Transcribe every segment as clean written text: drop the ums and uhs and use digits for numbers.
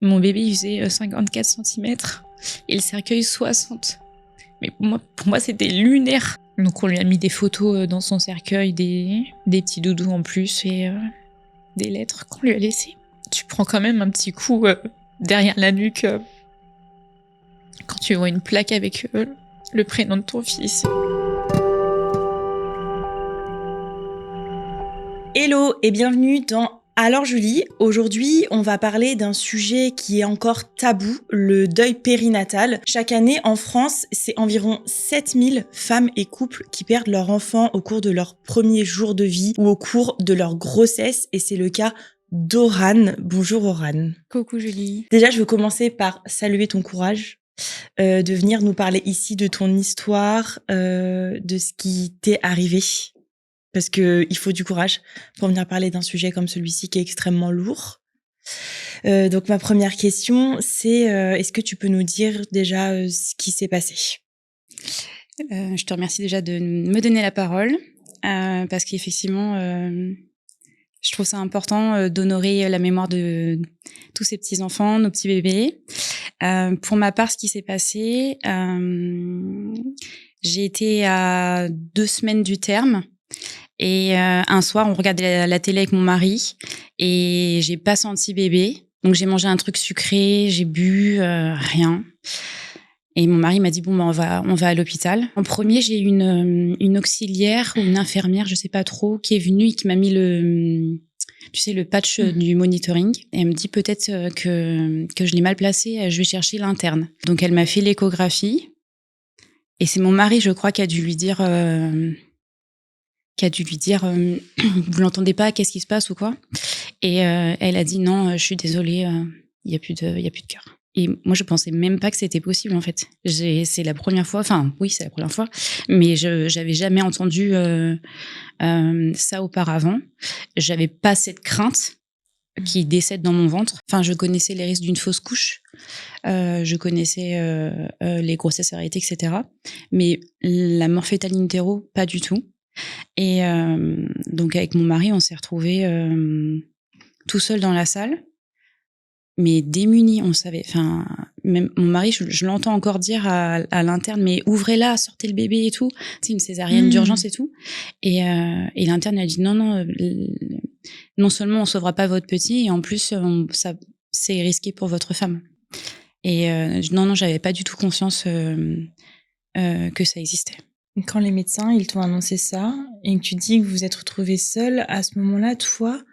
Mon bébé, il faisait 54 centimètres et le cercueil 60. Mais pour moi, c'était lunaire. Donc on lui a mis des photos dans son cercueil, des petits doudous en plus et des lettres qu'on lui a laissées. Tu prends quand même un petit coup derrière la nuque quand tu vois une plaque avec le prénom de ton fils. Hello et bienvenue dans Alors Julie. Aujourd'hui, on va parler d'un sujet qui est encore tabou, le deuil périnatal. Chaque année, en France, c'est environ 7000 femmes et couples qui perdent leur enfant au cours de leur premier jour de vie ou au cours de leur grossesse, et c'est le cas d'Oran. Bonjour Oran. Coucou Julie. Déjà, je veux commencer par saluer ton courage de venir nous parler ici de ton histoire, de ce qui t'est arrivé. Parce que il faut du courage pour venir parler d'un sujet comme celui-ci qui est extrêmement lourd. Donc ma première question, c'est est-ce que tu peux nous dire déjà ce qui s'est passé? Je te remercie déjà de me donner la parole parce qu'effectivement, je trouve ça important d'honorer la mémoire de tous ces petits-enfants, nos petits bébés. Pour ma part, ce qui s'est passé, j'ai été à 2 semaines du terme. Et un soir, on regardait la télé avec mon mari et j'ai pas senti bébé. Donc j'ai mangé un truc sucré, j'ai bu rien. Et mon mari m'a dit bon, on va à l'hôpital. En premier, j'ai eu une auxiliaire ou une infirmière, je sais pas trop, qui est venue et qui m'a mis le patch du monitoring. Et elle me dit peut-être que je l'ai mal placé, je vais chercher l'interne. Donc elle m'a fait l'échographie et c'est mon mari, je crois, qui a dû lui dire vous l'entendez pas, qu'est-ce qui se passe ou quoi? Et elle a dit non, je suis désolée, il y a plus de cœur. Et moi, je pensais même pas que c'était possible en fait. C'est la première fois, enfin oui, c'est la première fois, mais j'avais jamais entendu ça auparavant. J'avais pas cette crainte qui décède dans mon ventre. Enfin, je connaissais les risques d'une fausse couche, je connaissais les grossesses arrêtées, etc. Mais la mort fétale in utero, pas du tout. Et donc avec mon mari, on s'est retrouvés tout seul dans la salle, mais démunis. On savait, enfin, même mon mari, je l'entends encore dire à l'interne, mais ouvrez-la, sortez le bébé et tout. C'est une césarienne d'urgence et tout. Et l'interne a dit non, non seulement on sauvera pas votre petit, et en plus ça c'est risqué pour votre femme. Et non, j'avais pas du tout conscience que ça existait. Quand les médecins ils t'ont annoncé ça et que tu dis que vous vous êtes retrouvée seule, à ce moment-là, toi,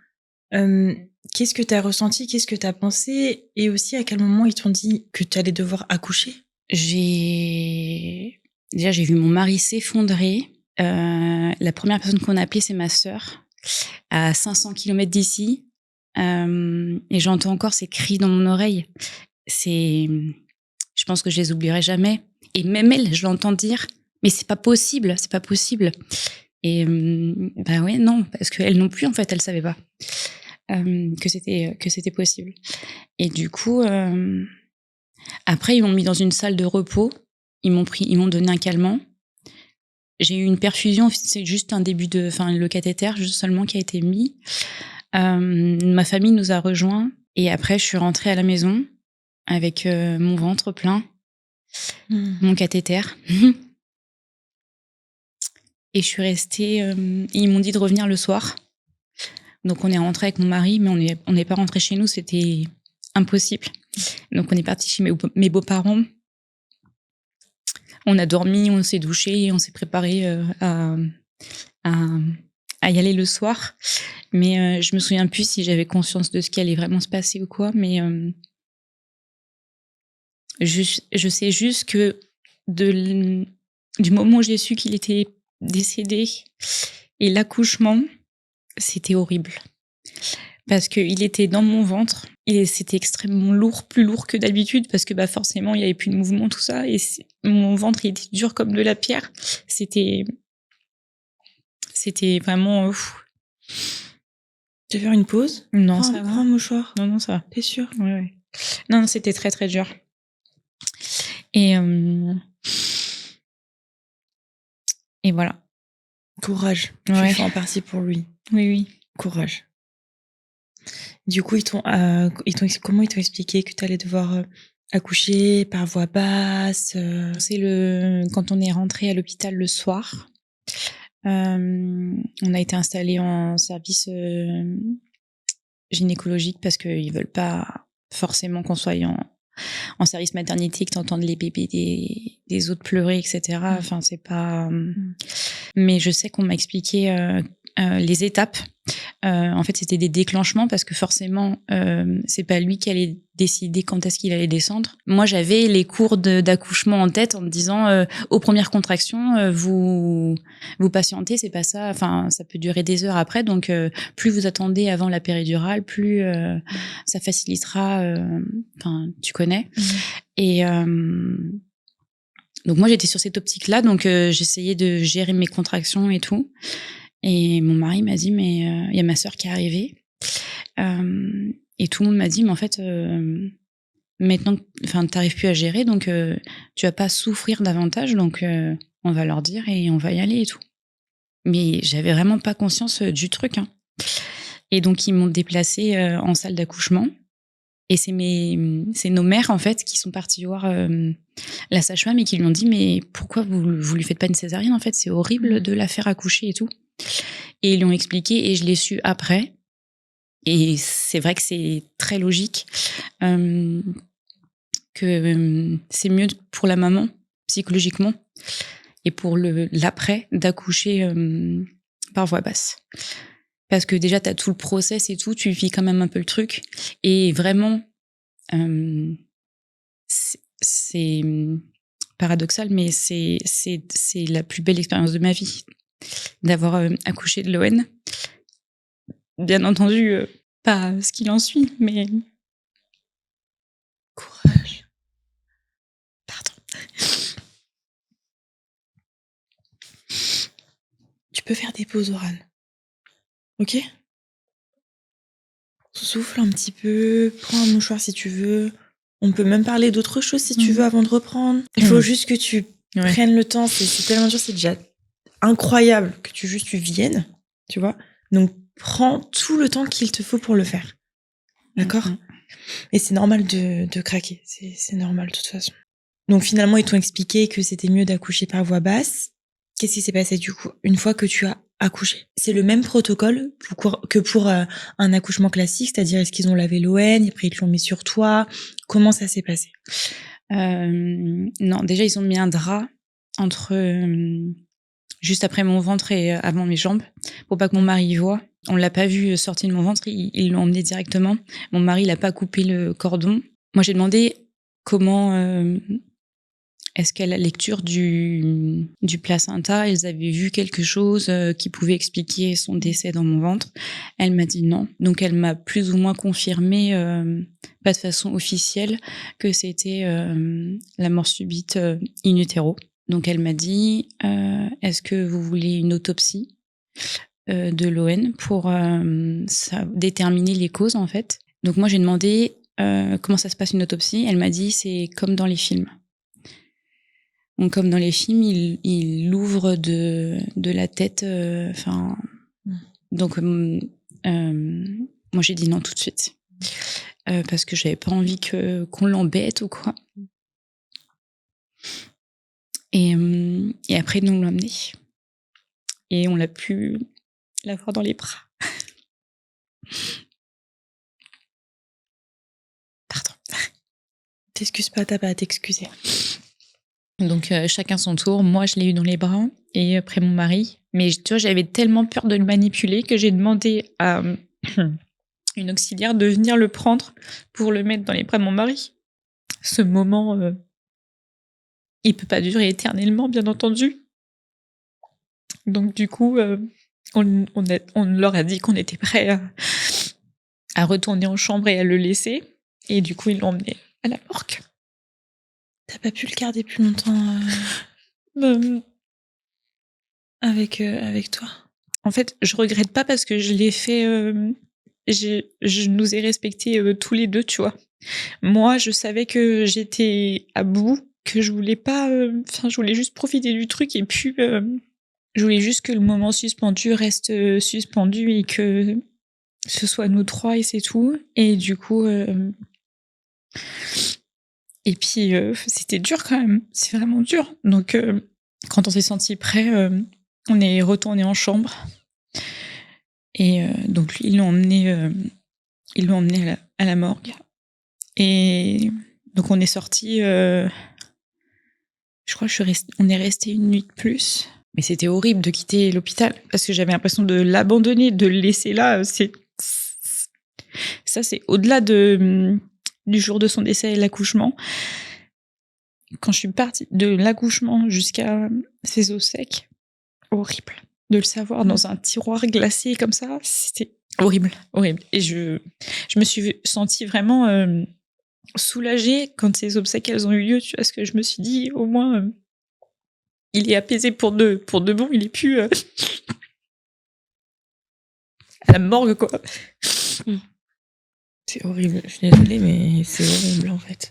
qu'est-ce que tu as ressenti? Qu'est-ce que tu as pensé? Et aussi, à quel moment ils t'ont dit que tu allais devoir accoucher? J'ai vu mon mari s'effondrer. La première personne qu'on a appelée, c'est ma sœur, à 500 km d'ici. Et j'entends encore ces cris dans mon oreille. Je pense que je les oublierai jamais. Et même elle, je l'entends dire, mais c'est pas possible, c'est pas possible. Et bah ouais, non, parce qu'elle non plus, en fait, elle savait pas que c'était possible. Et du coup, après, ils m'ont mis dans une salle de repos. Ils m'ont donné un calmant. J'ai eu une perfusion, c'est juste le cathéter juste seulement qui a été mis. Ma famille nous a rejoints et après, je suis rentrée à la maison avec mon ventre plein, mon cathéter. Et je suis restée. Ils m'ont dit de revenir le soir. Donc, on est rentré avec mon mari, mais on n'est pas rentré chez nous, c'était impossible. Donc, on est parti chez mes beaux-parents. On a dormi, on s'est douché, on s'est préparé à y aller le soir. Mais je me souviens plus si j'avais conscience de ce qui allait vraiment se passer ou quoi. Mais je sais juste que du moment où j'ai su qu'il était décédé et l'accouchement, c'était horrible. Parce qu'il était dans mon ventre et c'était extrêmement lourd, plus lourd que d'habitude parce que forcément il n'y avait plus de mouvement, tout ça. Et mon ventre il était dur comme de la pierre. C'était vraiment... Tu veux faire une pause? Non, ça va. Prends un mouchoir. Non, ça va. T'es sûre? Ouais. Non, c'était très, très dur. Et voilà. Courage. Ouais. Tu fais en partie pour lui. Oui. Courage. Du coup, comment ils t'ont expliqué que tu allais devoir accoucher par voie basse C'est quand on est rentré à l'hôpital le soir. On a été installé en service gynécologique parce qu'ils veulent pas forcément qu'on soit en service maternité, que t'entendes les bébés des autres pleurer, etc. Enfin, c'est pas. Mais je sais qu'on m'a expliqué les étapes. En fait, c'était des déclenchements parce que forcément, c'est pas lui qui allait décider quand est-ce qu'il allait descendre. Moi, j'avais les cours d'accouchement en tête en me disant aux premières contractions, vous patientez, c'est pas ça. Enfin, ça peut durer des heures après. Donc, plus vous attendez avant la péridurale, plus ça facilitera. Enfin, tu connais. Et donc moi, j'étais sur cette optique-là. Donc, j'essayais de gérer mes contractions et tout. Et mon mari m'a dit, mais il y a ma sœur qui est arrivée. Et tout le monde m'a dit, mais en fait, maintenant, t'arrives plus à gérer, donc tu vas pas souffrir davantage, donc on va leur dire et on va y aller et tout. Mais j'avais vraiment pas conscience du truc. Hein. Et donc, ils m'ont déplacée en salle d'accouchement. Et c'est nos mères, en fait, qui sont parties voir la sage-femme et qui lui ont dit, mais pourquoi vous lui faites pas une césarienne, en fait, c'est horrible de la faire accoucher et tout. Et ils lui ont expliqué et je l'ai su après. Et c'est vrai que c'est très logique que c'est mieux pour la maman, psychologiquement, et pour l'après, d'accoucher par voie basse. Parce que déjà, tu as tout le process et tout, tu vis quand même un peu le truc. Et vraiment, c'est paradoxal, mais c'est la plus belle expérience de ma vie, d'avoir accouché de l'ON. Bien entendu, pas ce qu'il en suit, mais... Courage. Pardon. Tu peux faire des pauses orales. Ok ? Souffle un petit peu, prends un mouchoir si tu veux. On peut même parler d'autre chose si tu veux avant de reprendre. Il faut juste que tu prennes le temps. C'est tellement dur, c'est déjà incroyable que tu viennes, tu vois. Donc, prends tout le temps qu'il te faut pour le faire. D'accord ? Et c'est normal de craquer. C'est normal de toute façon. Donc, finalement, ils t'ont expliqué que c'était mieux d'accoucher par voie basse. Qu'est-ce qui s'est passé du coup une fois que tu as accouché? C'est le même protocole que pour un accouchement classique, c'est-à-dire est-ce qu'ils ont lavé l'ON, après ils te l'ont mis sur toi? Comment ça s'est passé? Non, déjà ils ont mis un drap entre juste après mon ventre et avant mes jambes pour pas que mon mari y voie. On l'a pas vu sortir de mon ventre, ils l'ont emmené directement. Mon mari il a pas coupé le cordon. Moi j'ai demandé comment est-ce qu'à la lecture du placenta, ils avaient vu quelque chose qui pouvait expliquer son décès dans mon ventre. Elle m'a dit non. Donc, elle m'a plus ou moins confirmé, pas de façon officielle, que c'était la mort subite in utero. Donc, elle m'a dit, est-ce que vous voulez une autopsie de l'ON pour déterminer les causes, en fait. Donc, moi, j'ai demandé comment ça se passe une autopsie. Elle m'a dit, c'est comme dans les films. Donc, comme dans les films, il l'ouvre de la tête. Donc, moi, j'ai dit non tout de suite. Parce que j'avais pas envie qu'on l'embête ou quoi. Et après, nous, on l'a emmené. Et on l'a pu l'avoir dans les bras. Pardon. T'excuses pas, t'as pas à t'excuser. Donc, chacun son tour. Moi, je l'ai eu dans les bras et après mon mari. Mais tu vois, j'avais tellement peur de le manipuler que j'ai demandé à une auxiliaire de venir le prendre pour le mettre dans les bras de mon mari. Ce moment, il peut pas durer éternellement, bien entendu. Donc, du coup, on leur a dit qu'on était prêts à retourner en chambre et à le laisser. Et du coup, ils l'ont emmené à la morgue. T'as pas pu le garder plus longtemps avec toi? En fait, je regrette pas parce que je l'ai fait. Je nous ai respectés tous les deux, tu vois. Moi, je savais que j'étais à bout, que je voulais pas. Je voulais juste profiter du truc et puis je voulais juste que le moment suspendu reste suspendu et que ce soit nous 3 et c'est tout. Et du coup, et puis c'était dur quand même. C'est vraiment dur. Donc, quand on s'est senti prêt, on est retourné en chambre. Et donc, ils l'ont emmené à la morgue. Et donc, on est sorti. Je crois on est resté une nuit de plus. Mais c'était horrible de quitter l'hôpital parce que j'avais l'impression de l'abandonner, de le laisser là. Ça, c'est au-delà du jour de son décès et l'accouchement. Quand je suis partie de l'accouchement jusqu'à ses obsèques, horrible. De le savoir dans un tiroir glacé comme ça, c'était horrible, horrible. Et je me suis sentie vraiment soulagée quand ces obsèques elles ont eu lieu. Tu vois ce que je me suis dit, au moins il est apaisé pour de bon. Il est plus à la morgue quoi. C'est horrible. Je suis désolée, mais c'est horrible en fait.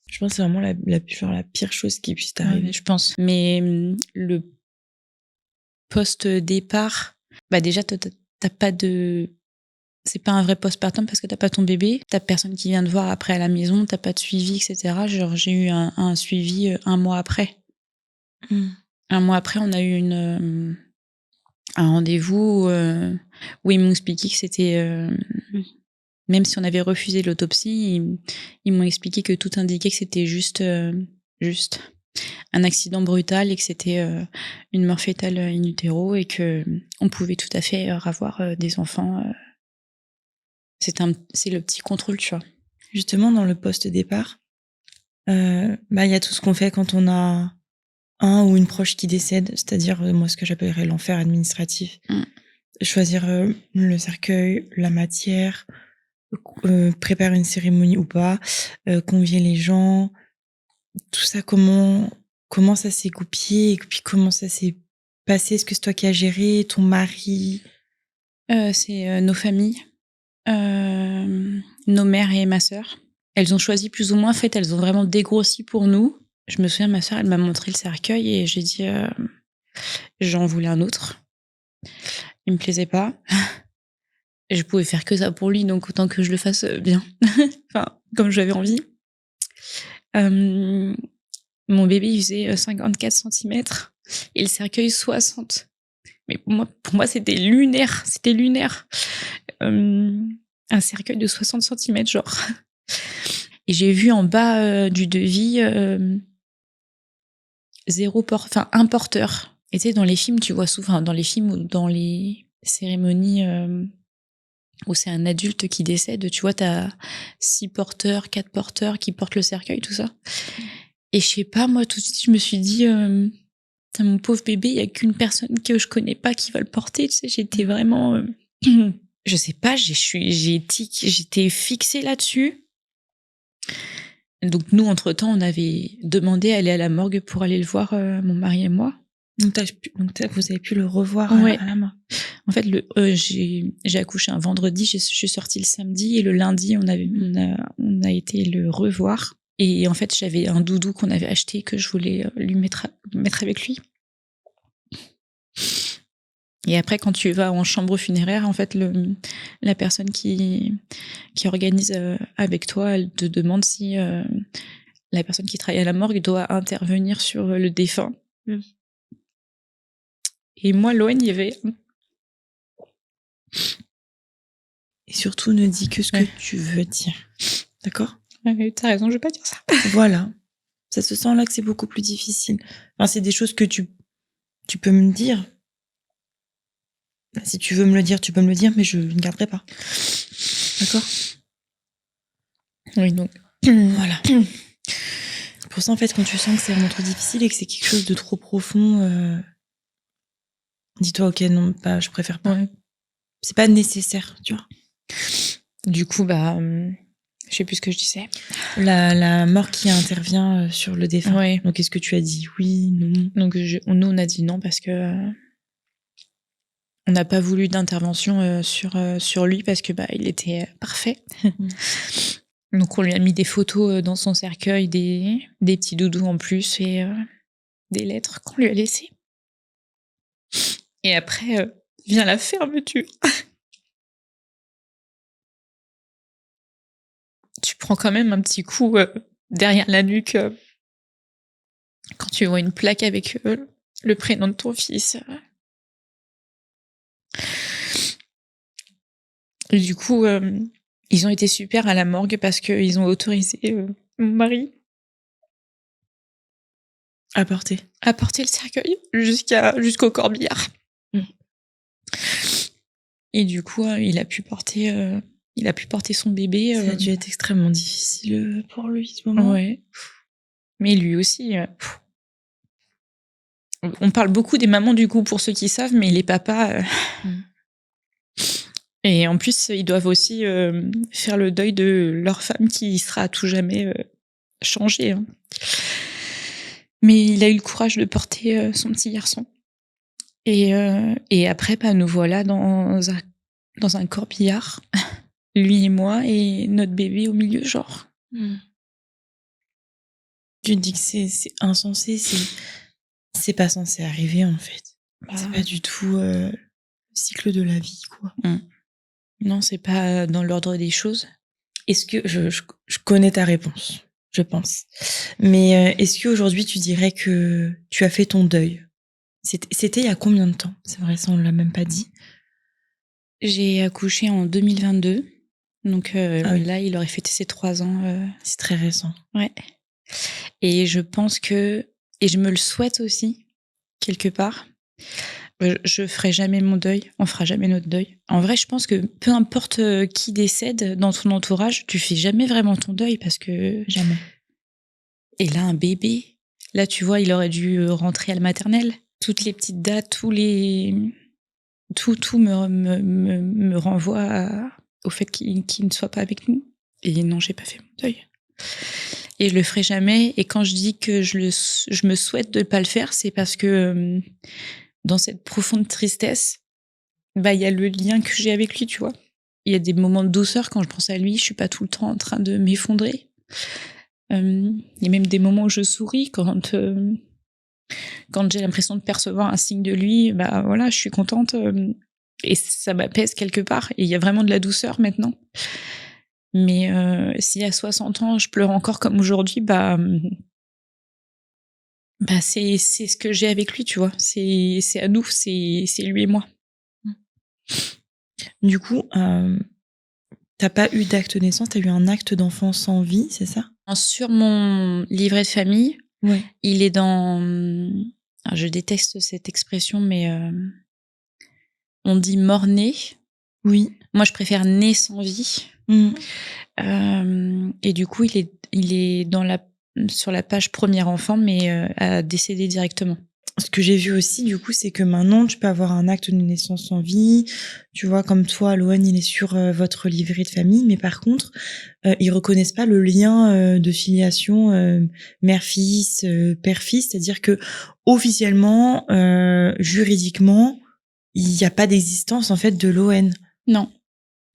Je pense que c'est vraiment la pire chose qui puisse t'arriver. Ouais, je pense. Mais le post-départ, bah déjà, t'as pas de... C'est pas un vrai postpartum parce que t'as pas ton bébé, t'as personne qui vient te voir après à la maison, t'as pas de suivi, etc. Genre, j'ai eu un suivi un mois après. Un mois après, on a eu un rendez-vous où ils m'ont expliqué que c'était... même si on avait refusé l'autopsie, ils m'ont expliqué que tout indiquait que c'était juste un accident brutal et que c'était une mort fétale in utero et que on pouvait tout à fait avoir des enfants. C'est le petit contrôle, tu vois. Justement, dans le post-départ, y a tout ce qu'on fait quand on a un ou une proche qui décède, c'est-à-dire moi ce que j'appellerais l'enfer administratif. Choisir le cercueil, la matière, préparer une cérémonie ou pas, convier les gens, tout ça, comment ça s'est goupillé et puis comment ça s'est passé? Est-ce que c'est toi qui as géré, ton mari? C'est nos familles, nos mères et ma sœur. Elles ont choisi plus ou moins, en fait, elles ont vraiment dégrossi pour nous. Je me souviens, ma sœur, elle m'a montré le cercueil et j'ai dit, j'en voulais un autre. Il me plaisait pas. Je pouvais faire que ça pour lui, donc autant que je le fasse bien. Enfin, comme j'avais envie. Mon bébé, il faisait 54 cm et le cercueil 60. Mais pour moi, c'était lunaire. C'était lunaire. Un cercueil de 60 cm, genre. Et j'ai vu en bas du devis un porteur. Et tu sais, dans les films, tu vois souvent, dans les films ou dans les cérémonies où c'est un adulte qui décède, tu vois, t'as 6 porteurs, 4 porteurs qui portent le cercueil, tout ça. Et je sais pas, moi, tout de suite, je me suis dit, mon pauvre bébé, il y a qu'une personne que je connais pas qui va le porter, tu sais, j'étais vraiment... je sais pas, j'étais fixée là-dessus. Donc nous, entre-temps, on avait demandé à aller à la morgue pour aller le voir, mon mari et moi. Donc vous avez pu le revoir ouais. à la morgue. En fait, j'ai accouché un vendredi, je suis sortie le samedi et le lundi, on a été le revoir. Et en fait, j'avais un doudou qu'on avait acheté que je voulais lui mettre avec lui. Et après, quand tu vas en chambre funéraire, en fait, la personne qui organise avec toi, elle te demande si la personne qui travaille à la morgue doit intervenir sur le défunt. Et moi, Loane, il y avait... Et surtout, ne dis que ce que tu veux dire. D'accord ? T'as raison, je vais pas dire ça. Voilà. Ça se sent là que c'est beaucoup plus difficile. Enfin, c'est des choses que tu peux me dire. Si tu veux me le dire, tu peux me le dire, mais je ne garderai pas. D'accord ? Oui, donc... Voilà. Pour ça, en fait, quand tu sens que c'est vraiment trop difficile et que c'est quelque chose de trop profond, dis-toi, ok, non, je préfère pas. Ouais. C'est pas nécessaire, tu vois. Du coup, je sais plus ce que je disais. La mort qui intervient sur le défunt. Ouais. Donc, est-ce que tu as dit oui, non ? Donc, nous, on a dit non parce que on n'a pas voulu d'intervention sur lui parce que il était parfait. Donc, on lui a mis des photos dans son cercueil, des petits doudous en plus et des lettres qu'on lui a laissées. Et après, vient la fermeture. Tu prends quand même un petit coup derrière la nuque quand tu vois une plaque avec le prénom de ton fils. Et du coup, ils ont été super à la morgue parce qu'ils ont autorisé mon mari À porter. à porter le cercueil jusqu'au corbillard. Et du coup, il a pu porter son bébé. Ça a dû être extrêmement difficile pour lui, ce moment. Ouais. Mais lui aussi. On parle beaucoup des mamans, du coup, pour ceux qui savent, mais les papas. Et en plus, ils doivent aussi faire le deuil de leur femme qui sera à tout jamais changée. Hein. Mais il a eu le courage de porter son petit garçon. Et après, bah, nous voilà dans un corbillard, lui et moi, et notre bébé au milieu, genre. Tu te dis que c'est insensé, c'est pas censé arriver, en fait. C'est pas du tout le cycle de la vie, quoi. Non, c'est pas dans l'ordre des choses. Est-ce que je connais ta réponse, je pense. Mais est-ce qu'aujourd'hui tu dirais que tu as fait ton deuil? C'était il y a combien de temps? C'est vrai, ça on l'a même pas dit. J'ai accouché en 2022. Donc oui. là, il aurait fêté ses 3 ans. C'est très récent. Ouais. Et je pense que... Et je me le souhaite aussi, quelque part. Je ferai jamais mon deuil. On fera jamais notre deuil. En vrai, je pense que peu importe qui décède dans ton entourage, tu fais jamais vraiment ton deuil parce que... Jamais. Et là, un bébé. Là, tu vois, il aurait dû rentrer à la maternelle. Toutes les petites dates, tout me renvoie au fait qu'il ne soit pas avec nous. Et non, j'ai pas fait mon deuil. Et je le ferai jamais. Et quand je dis que je me souhaite de ne pas le faire, c'est parce que dans cette profonde tristesse, bah, il y a le lien que j'ai avec lui, tu vois. Il y a des moments de douceur quand je pense à lui. Je suis pas tout le temps en train de m'effondrer. Il y a même des moments où je souris quand j'ai l'impression de percevoir un signe de lui. Bah voilà, je suis contente et ça m'apaise quelque part. Et il y a vraiment de la douceur maintenant. Mais si à 60 ans, je pleure encore comme aujourd'hui, bah c'est ce que j'ai avec lui, tu vois. C'est à nous, c'est lui et moi. Du coup, t'as pas eu d'acte de naissance, t'as eu un acte d'enfant sans vie, c'est ça? Sur mon livret de famille, ouais. Il est dans... Alors, je déteste cette expression, mais on dit mort-né. Oui. Moi, je préfère né sans vie. Et du coup, il est sur la page premier enfant, mais a décédé directement. Ce que j'ai vu aussi, du coup, c'est que maintenant, tu peux avoir un acte de naissance sans vie. Tu vois, comme toi, Loane, il est sur votre livret de famille. Mais par contre, ils reconnaissent pas le lien de filiation mère-fils, père-fils. C'est-à-dire que officiellement, juridiquement, il n'y a pas d'existence, en fait, de Loane. Non.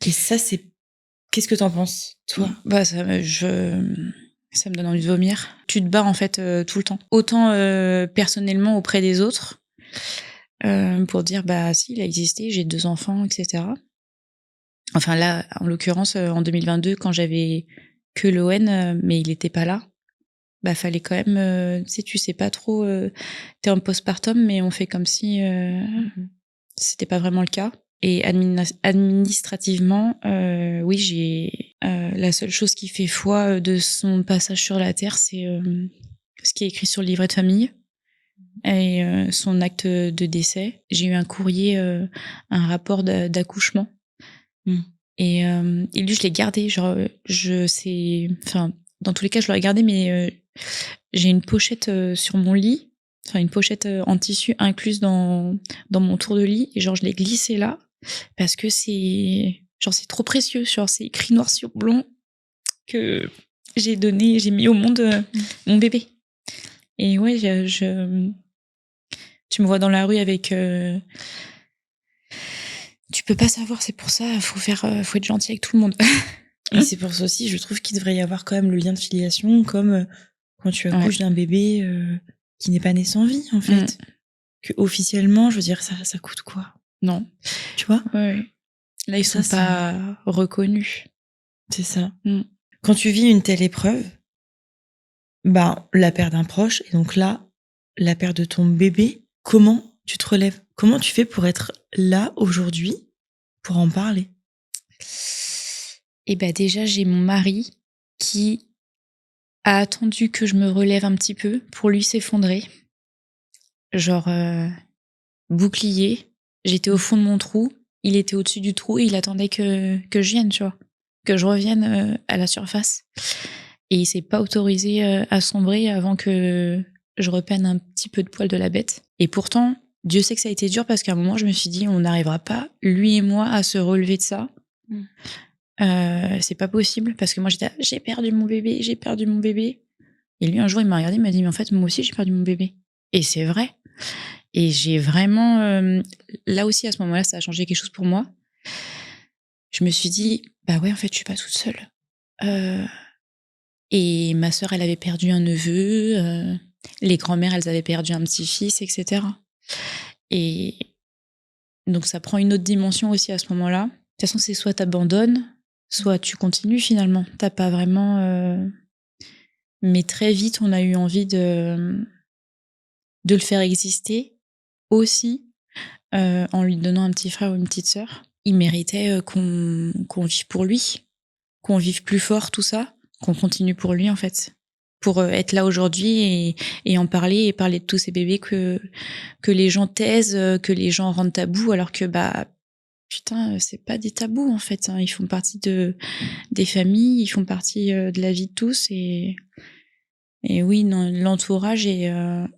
Et ça, c'est... Qu'est-ce que t'en penses, toi? Bah, ça me donne envie de vomir. Tu te bats en fait tout le temps. Autant personnellement auprès des autres pour dire bah si il a existé, j'ai 2 enfants, etc. Enfin là, en l'occurrence en 2022 quand j'avais que Loen, mais il n'était pas là. Bah fallait quand même, tu sais pas trop. T'es en postpartum, mais on fait comme si c'était pas vraiment le cas. Et administrativement, oui, j'ai la seule chose qui fait foi de son passage sur la terre, c'est ce qui est écrit sur le livret de famille et son acte de décès. J'ai eu un courrier, un rapport d'accouchement. Et lui, je l'ai gardé. Genre, enfin, dans tous les cas, je l'aurais gardé, mais j'ai une pochette sur mon lit, enfin une pochette en tissu incluse dans mon tour de lit, et genre je l'ai glissé là. Parce que c'est trop précieux, genre c'est écrit noir sur blanc que j'ai mis au monde mon bébé. Et ouais, tu me vois dans la rue avec... Tu peux pas savoir, c'est pour ça, faut être gentil avec tout le monde. Et c'est pour ça aussi, je trouve qu'il devrait y avoir quand même le lien de filiation, comme quand tu accouches d'un bébé qui n'est pas né sans vie, en fait. Que officiellement, je veux dire, ça coûte quoi? Non. Tu vois? Ouais. Là, ils sont Ça, pas reconnus. c'est ça. Mm. Quand tu vis une telle épreuve, bah, la perte d'un proche, et donc là, la perte de ton bébé, comment tu te relèves? Comment tu fais pour être là aujourd'hui, pour en parler? Et bah déjà, j'ai mon mari qui a attendu que je me relève un petit peu pour lui s'effondrer. Genre, bouclier. J'étais au fond de mon trou, il était au-dessus du trou et il attendait que je vienne, tu vois, que je revienne à la surface. Et il s'est pas autorisé à sombrer avant que je reprenne un petit peu de poil de la bête. Et pourtant, Dieu sait que ça a été dur parce qu'à un moment, je me suis dit, on n'arrivera pas, lui et moi, à se relever de ça. C'est pas possible parce que moi, j'étais, j'ai perdu mon bébé, j'ai perdu mon bébé. Et lui, un jour, il m'a regardé, il m'a dit, mais en fait, moi aussi, j'ai perdu mon bébé. Et c'est vrai. Et j'ai vraiment, là aussi, à ce moment-là, ça a changé quelque chose pour moi. Je me suis dit, bah ouais, en fait, je suis pas toute seule. Et ma sœur, elle avait perdu un neveu, les grands-mères, elles avaient perdu un petit-fils, etc. Et donc, ça prend une autre dimension aussi à ce moment-là. De toute façon, c'est soit t'abandonnes, soit tu continues finalement. T'as pas vraiment. Mais très vite, on a eu envie de le faire exister aussi en lui donnant un petit frère ou une petite sœur. Il méritait qu'on vive pour lui, qu'on vive plus fort, tout ça, qu'on continue pour lui en fait, pour être là aujourd'hui et en parler et parler de tous ces bébés que les gens taisent, que les gens rendent tabous, alors que bah putain, c'est pas des tabous en fait, hein. Ils font partie des familles, ils font partie de la vie de tous et oui, non, l'entourage et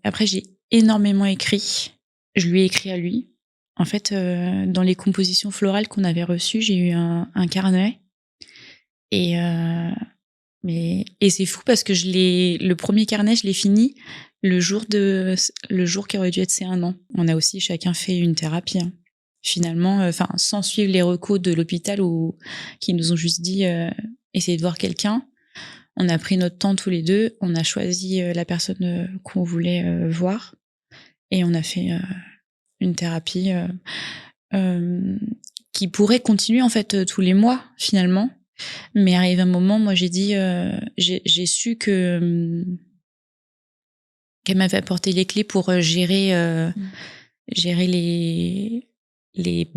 après j'ai énormément écrit. Je lui ai écrit à lui. En fait, dans les compositions florales qu'on avait reçues, j'ai eu un carnet et c'est fou parce que le premier carnet, je l'ai fini le jour qui aurait dû être ses 1 an. On a aussi chacun fait une thérapie, hein. Finalement, enfin, sans suivre les recos de l'hôpital ou qui nous ont juste dit essayez de voir quelqu'un. On a pris notre temps tous les deux, on a choisi la personne qu'on voulait voir et on a fait une thérapie qui pourrait continuer en fait tous les mois finalement. Mais arrivé un moment, moi j'ai dit, j'ai su que qu'elle m'avait apporté les clés pour gérer les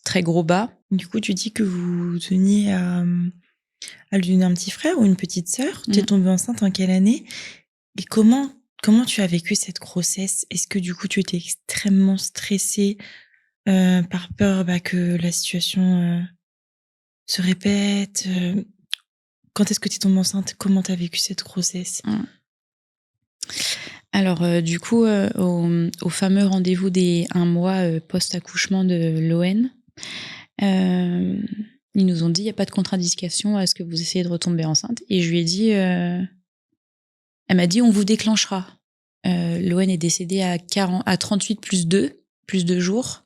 très gros bas. Du coup, tu dis que vous teniez à lui donner un petit frère ou une petite sœur. Tu es tombée enceinte en quelle année? Et comment tu as vécu cette grossesse? Est-ce que du coup, tu étais extrêmement stressée par peur que la situation se répète? Quand est-ce que tu es tombée enceinte? Comment tu as vécu cette grossesse? Alors, du coup, au fameux rendez-vous des 1 mois post-accouchement de l'ON, ils nous ont dit il n'y a pas de contre-indication à ce que vous essayez de retomber enceinte. Et je lui ai dit, elle m'a dit on vous déclenchera. L'ON est décédée à 38 plus 2 jours.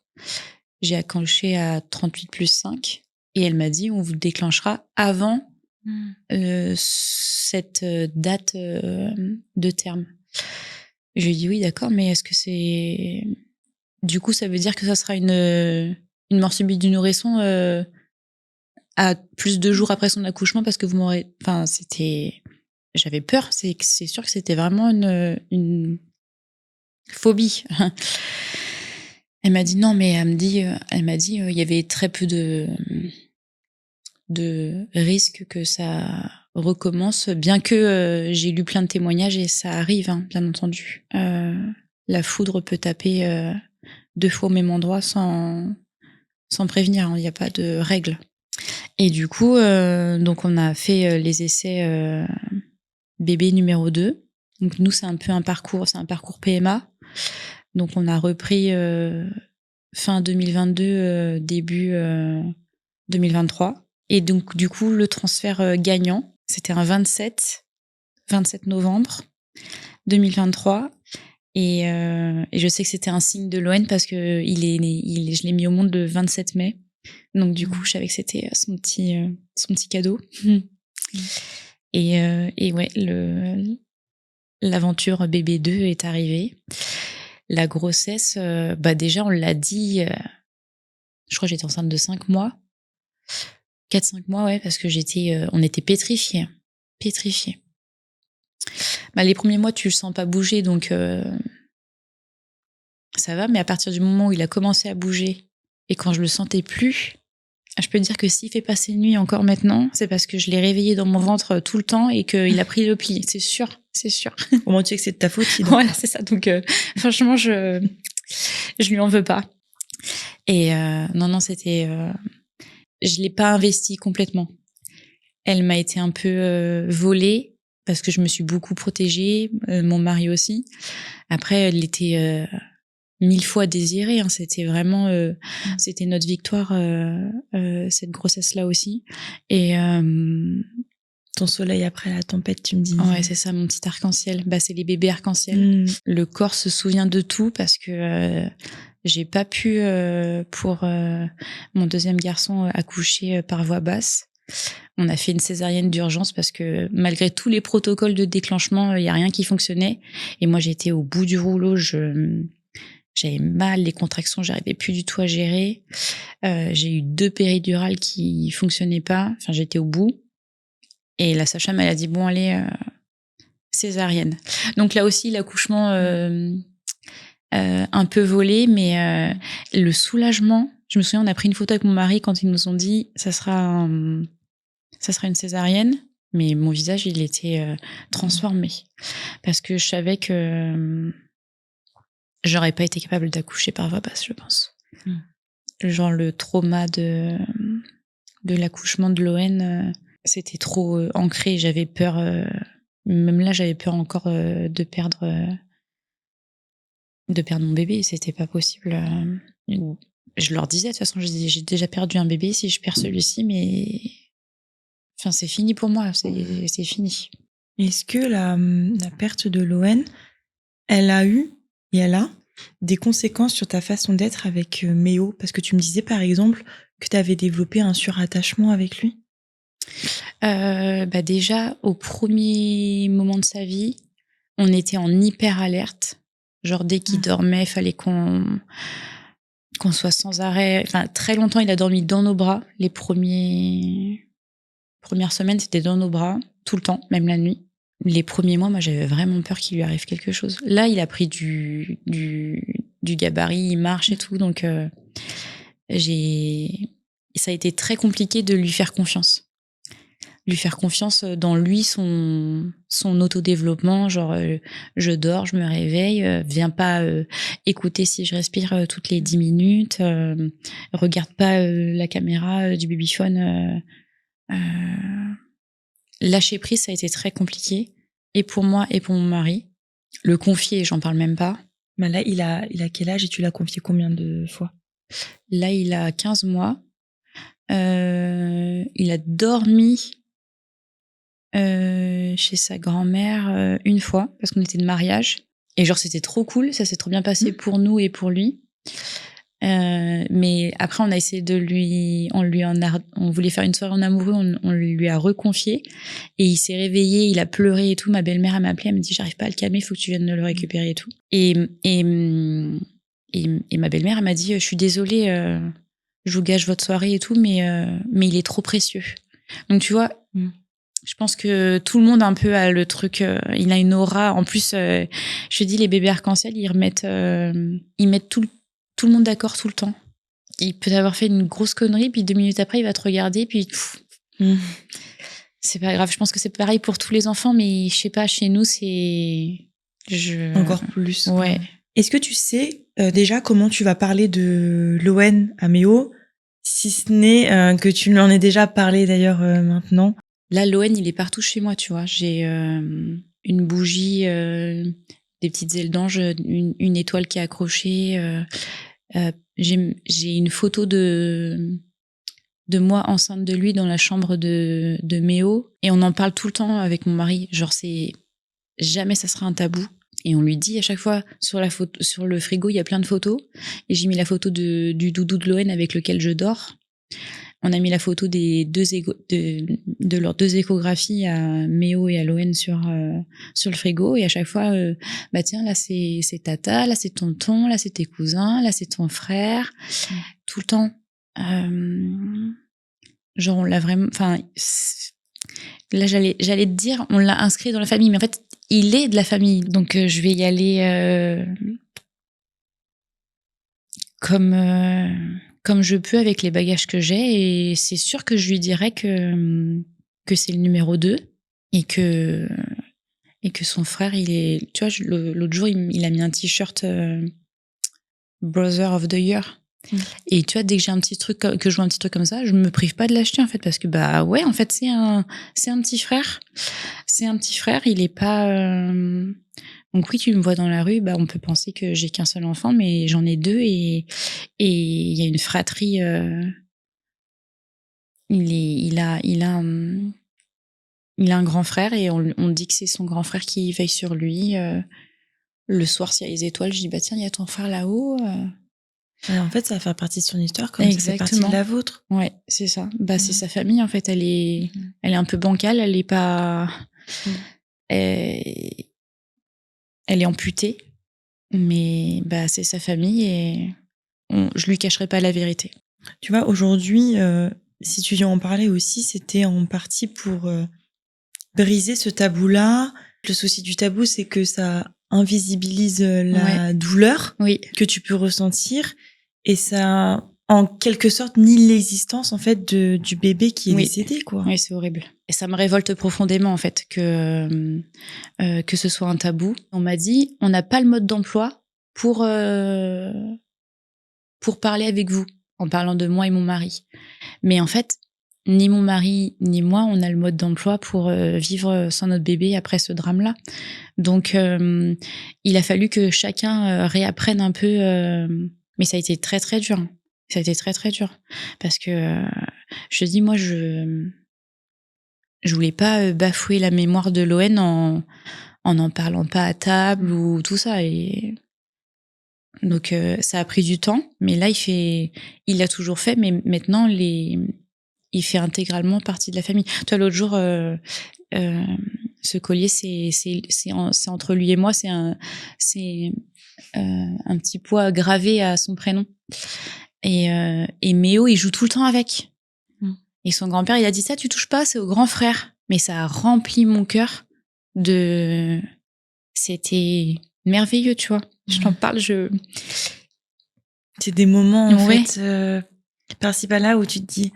J'ai accouché à 38 plus 5. Et elle m'a dit on vous déclenchera avant cette date de terme. Je lui ai dit oui, d'accord, mais est-ce que c'est... Du coup, ça veut dire que ça sera une mort subite du nourrisson à plus de jours après son accouchement parce que vous m'aurez... Enfin, c'était... J'avais peur, c'est sûr que c'était vraiment une phobie. Elle m'a dit non, mais elle m'a dit il y avait très peu de risques que ça recommence, bien que j'ai lu plein de témoignages et ça arrive, hein, bien entendu. La foudre peut taper 2 fois au même endroit sans prévenir, hein, il n'y a pas de règle. Et du coup, donc on a fait les essais bébé numéro 2. Donc nous, c'est un parcours PMA. Donc on a repris fin 2022, début 2023. Et donc du coup, le transfert gagnant, c'était un 27 novembre 2023. Et je sais que c'était un signe de l'ON parce que je l'ai mis au monde le 27 mai. Donc du coup, je savais que c'était son petit cadeau. Et ouais, l'aventure bébé 2 est arrivée. La grossesse, déjà on l'a dit Je crois que j'étais enceinte de 5 mois. 4-5 mois, ouais, parce que on était pétrifiés. Bah, les premiers mois, tu le sens pas bouger, donc ça va. Mais à partir du moment où il a commencé à bouger et quand je le sentais plus, je peux te dire que s'il fait passer une nuit encore maintenant, c'est parce que je l'ai réveillé dans mon ventre tout le temps et qu'il a pris le pli. C'est sûr. Comment tu sais que c'est de ta faute, Voilà, c'est ça. Donc, franchement, je lui en veux pas. Et non, c'était... je l'ai pas investi complètement. Elle m'a été un peu volée parce que je me suis beaucoup protégée, mon mari aussi. Après, elle était 1000 fois désirée. Hein. C'était vraiment... c'était notre victoire, cette grossesse-là aussi. Et... ton soleil après la tempête, tu me dis. Ouais, c'est ça, mon petit arc-en-ciel. Bah, c'est les bébés arc-en-ciel. Le corps se souvient de tout parce que j'ai pas pu, pour mon deuxième garçon, accoucher par voie basse. On a fait une césarienne d'urgence parce que malgré tous les protocoles de déclenchement, il y a rien qui fonctionnait. Et moi, j'étais au bout du rouleau. J'avais mal, les contractions, j'arrivais plus du tout à gérer. J'ai eu 2 péridurales qui fonctionnaient pas. Enfin, j'étais au bout. Et la sage-femme, elle a dit, bon, allez, césarienne. Donc là aussi, l'accouchement un peu volé, mais le soulagement. Je me souviens, on a pris une photo avec mon mari quand ils nous ont dit, ça sera une césarienne. Mais mon visage, il était transformé. Parce que je savais que j'aurais pas été capable d'accoucher par voie basse, je pense. Genre le trauma de l'accouchement de Loen... c'était trop ancré, j'avais peur, même là j'avais peur encore de perdre mon bébé, c'était pas possible. Je leur disais de toute façon, j'ai déjà perdu un bébé, si je perds celui-ci, mais enfin c'est fini pour moi, c'est fini. Est-ce que la perte de Loen, elle a des conséquences sur ta façon d'être avec Méo? Parce que tu me disais par exemple que tu avais développé un surattachement avec lui. Bah déjà, au premier moment de sa vie, on était en hyper alerte. Genre, dès qu'il dormait, il fallait qu'on soit sans arrêt. Enfin, très longtemps, il a dormi dans nos bras. Les premières semaines, c'était dans nos bras, tout le temps, même la nuit. Les premiers mois, moi, j'avais vraiment peur qu'il lui arrive quelque chose. Là, il a pris du gabarit, il marche et tout, donc ça a été très compliqué de lui faire confiance. Lui faire confiance dans lui, son autodéveloppement, genre je dors, je me réveille, viens pas écouter si je respire toutes les 10 minutes, regarde pas la caméra du babyphone. Lâcher prise, ça a été très compliqué, et pour moi et pour mon mari. Le confier, j'en parle même pas. Bah là, il a quel âge et tu l'as confié combien de fois? Là, il a 15 mois. Il a dormi chez sa grand-mère une fois parce qu'on était de mariage et genre c'était trop cool, ça s'est trop bien passé pour nous et pour lui, mais après on a essayé on voulait faire une soirée en amoureux, on lui a reconfié et il s'est réveillé, il a pleuré et tout. Ma belle-mère elle m'a appelé, elle me dit j'arrive pas à le calmer, faut que tu viennes le récupérer et tout, et ma belle-mère elle m'a dit je suis désolée, je vous gâche votre soirée et tout, mais il est trop précieux. Donc tu vois, je pense que tout le monde un peu a le truc, il a une aura. En plus, je te dis, les bébés arc-en-ciel, ils mettent tout le monde d'accord tout le temps. Il peut avoir fait une grosse connerie, puis 2 minutes après, il va te regarder, puis c'est pas grave. Je pense que c'est pareil pour tous les enfants, mais je sais pas, chez nous, c'est... Encore plus. Ouais. Est-ce que tu sais déjà comment tu vas parler de Loen à Méo, si ce n'est que tu lui en aies déjà parlé d'ailleurs maintenant? Là, Loen, il est partout chez moi, tu vois. J'ai une bougie, des petites ailes d'ange, une étoile qui est accrochée. J'ai une photo de moi enceinte de lui dans la chambre de Méo. Et on en parle tout le temps avec mon mari. Genre, jamais ça sera un tabou. Et on lui dit à chaque fois, sur le frigo, il y a plein de photos. Et j'ai mis la photo du doudou de Loen avec lequel je dors. On a mis la photo de leurs 2 échographies à Méo et à Loen sur le frigo, et à chaque fois, bah tiens, là c'est tata, là c'est tonton, là c'est tes cousins, là c'est ton frère, tout le temps. genre, on l'a vraiment... Enfin, là, j'allais te dire, on l'a inscrit dans la famille, mais en fait, il est de la famille. Donc, je vais y aller comme je peux avec les bagages que j'ai. Et c'est sûr que je lui dirais que c'est le numéro 2 et que son frère, il est... Tu vois, l'autre jour, il a mis un t-shirt Brother of the Year. Et tu vois, dès que j'ai un petit truc, que je vois un petit truc comme ça, je me prive pas de l'acheter, en fait, parce que, bah ouais, en fait, c'est un petit frère. C'est un petit frère, il est pas... Donc oui, tu me vois dans la rue, bah on peut penser que j'ai qu'un seul enfant, mais j'en ai 2 et il y a une fratrie. Il a un grand frère et on dit que c'est son grand frère qui veille sur lui. Le soir, s'il y a les étoiles, je dis bah tiens, il y a ton frère là-haut. En fait, ça va faire partie de son histoire comme ça fait partie de la vôtre. Ouais, c'est ça. Bah c'est sa famille en fait. Elle est un peu bancale. Elle est pas. Elle est amputée, mais bah c'est sa famille et je lui cacherai pas la vérité. Tu vois, aujourd'hui, si tu viens en parler aussi, c'était en partie pour briser ce tabou-là. Le souci du tabou, c'est que ça invisibilise la douleur que tu peux ressentir et ça, en quelque sorte, nie l'existence en fait du bébé qui est décédé, quoi. Oui, c'est horrible. Et ça me révolte profondément en fait que ce soit un tabou. On m'a dit, on n'a pas le mode d'emploi pour parler avec vous, en parlant de moi et mon mari. Mais en fait, ni mon mari ni moi, on a le mode d'emploi pour vivre sans notre bébé après ce drame-là. Donc, il a fallu que chacun réapprenne un peu. Mais ça a été très, très dur. Ça a été très, très dur. Parce que, je dis, moi, je voulais pas bafouer la mémoire de Loen en parlant pas à table ou tout ça. Et donc, ça a pris du temps. Mais là, il l'a toujours fait. Mais maintenant, il fait intégralement partie de la famille. Toi, l'autre jour, ce collier, c'est entre lui et moi, c'est un petit poids gravé à son prénom. Et Méo, il joue tout le temps avec. Et son grand-père, il a dit ça, tu touches pas, c'est au grand frère. Mais ça a rempli mon cœur c'était merveilleux, tu vois. Je t'en parle, C'est des moments, en fait, par-ci par-là où tu te dis,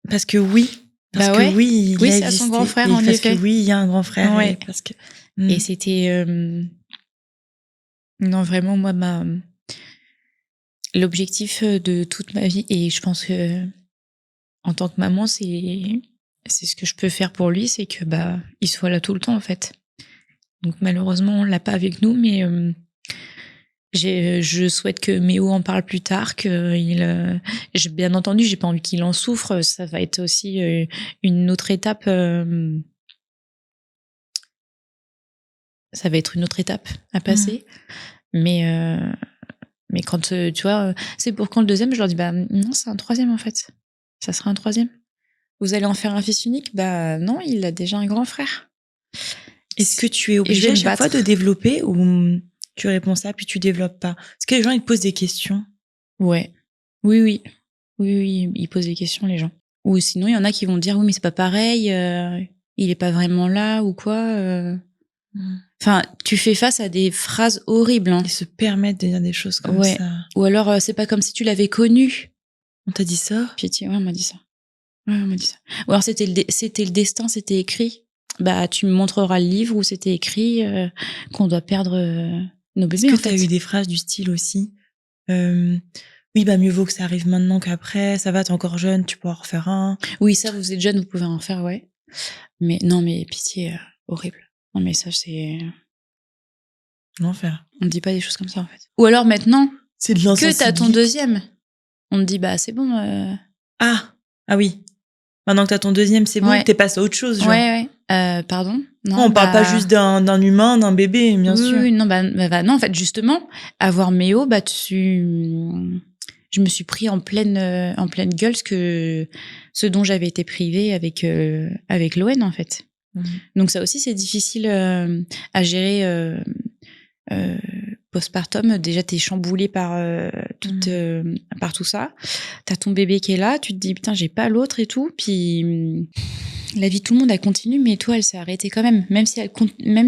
parce que oui, il a c'est existé, à son grand frère, en effet. effet. Parce que oui, il y a un grand frère. Ouais. Et parce que... Et c'était... Non, vraiment, moi, l'objectif de toute ma vie, et je pense que en tant que maman, c'est ce que je peux faire pour lui, c'est que il soit là tout le temps, en fait. Donc malheureusement, on l'a pas avec nous, mais je souhaite que Méo en parle plus tard, bien entendu, j'ai pas envie qu'il en souffre. Ça va être aussi une autre étape. Ça va être une autre étape à passer. Mais quand tu vois, c'est pour quand le deuxième, je leur dis non, c'est un troisième en fait. Ça sera un troisième. Vous allez en faire un fils unique? Non, il a déjà un grand frère. Est-ce que tu es obligée à chaque fois de développer ou tu réponds ça puis tu développes pas? Est-ce que les gens ils te posent des questions? Ouais. Oui, ils posent des questions les gens. Ou sinon il y en a qui vont dire oui mais c'est pas pareil, il est pas vraiment là ou quoi. Enfin, tu fais face à des phrases horribles. Ils se permettent de dire des choses comme ça. Ou alors c'est pas comme si tu l'avais connu. On t'a dit ça? Pitié, ouais, on m'a dit ça. Ouais, on m'a dit ça. Ou alors c'était le destin, c'était écrit. Tu me montreras le livre où c'était écrit qu'on doit perdre nos bébés. Est-ce que t'as eu des phrases du style aussi oui, mieux vaut que ça arrive maintenant qu'après. Ça va, t'es encore jeune, tu peux en refaire un. Oui, ça, vous êtes jeune, vous pouvez en refaire, ouais. Mais non, mais pitié, horrible. Non, mais ça, c'est l'enfer. On ne dit pas des choses comme ça, en fait. Ou alors maintenant, c'est de que t'as ton deuxième, on te dit, c'est bon. Ah oui. Maintenant que t'as ton deuxième, c'est bon, t'es passé à autre chose, genre. Ouais. Pardon? Non, on parle pas juste d'un humain, d'un bébé, bien sûr. Oui, non, non, en fait, justement, avoir Méo, je me suis pris en pleine gueule ce dont j'avais été privée avec Loen, en fait. Donc ça aussi, c'est difficile à gérer postpartum. Déjà, t'es chamboulée par par tout ça. T'as ton bébé qui est là, tu te dis putain, j'ai pas l'autre et tout. Puis la vie de tout le monde, elle continue, mais toi, elle s'est arrêtée quand même. Même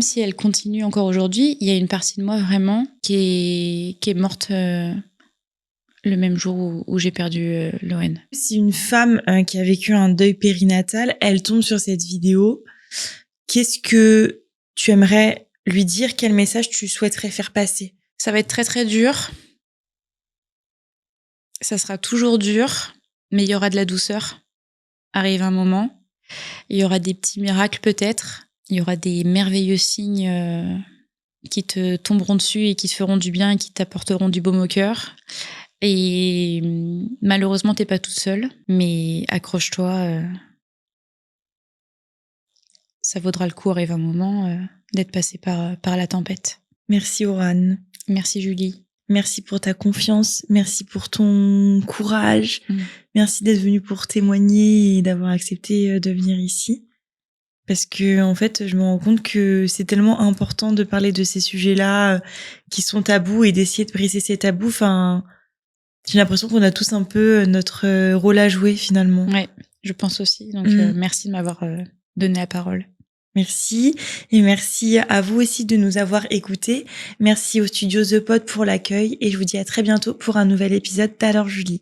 si elle continue encore aujourd'hui, il y a une partie de moi vraiment qui est morte le même jour où j'ai perdu Loen. Si une femme qui a vécu un deuil périnatal, elle tombe sur cette vidéo, qu'est-ce que tu aimerais lui dire? Quel message tu souhaiterais faire passer? Ça va être très très dur. Ça sera toujours dur, mais il y aura de la douceur. Arrive un moment. Il y aura des petits miracles peut-être. Il y aura des merveilleux signes qui te tomberont dessus et qui te feront du bien et qui t'apporteront du baume au cœur. Et malheureusement, t'es pas toute seule, mais accroche-toi. Ça vaudra le coup, arrive un moment, d'être passé par la tempête. Merci Aurane. Merci Julie. Merci pour ta confiance. Merci pour ton courage. Merci d'être venue pour témoigner et d'avoir accepté de venir ici. Parce que, en fait, je me rends compte que c'est tellement important de parler de ces sujets-là qui sont tabous et d'essayer de briser ces tabous. Enfin, j'ai l'impression qu'on a tous un peu notre rôle à jouer finalement. Ouais, je pense aussi. Donc, merci de m'avoir donné la parole. Merci. Et merci à vous aussi de nous avoir écoutés. Merci au studio The Pod pour l'accueil et je vous dis à très bientôt pour un nouvel épisode d'Alors Julie.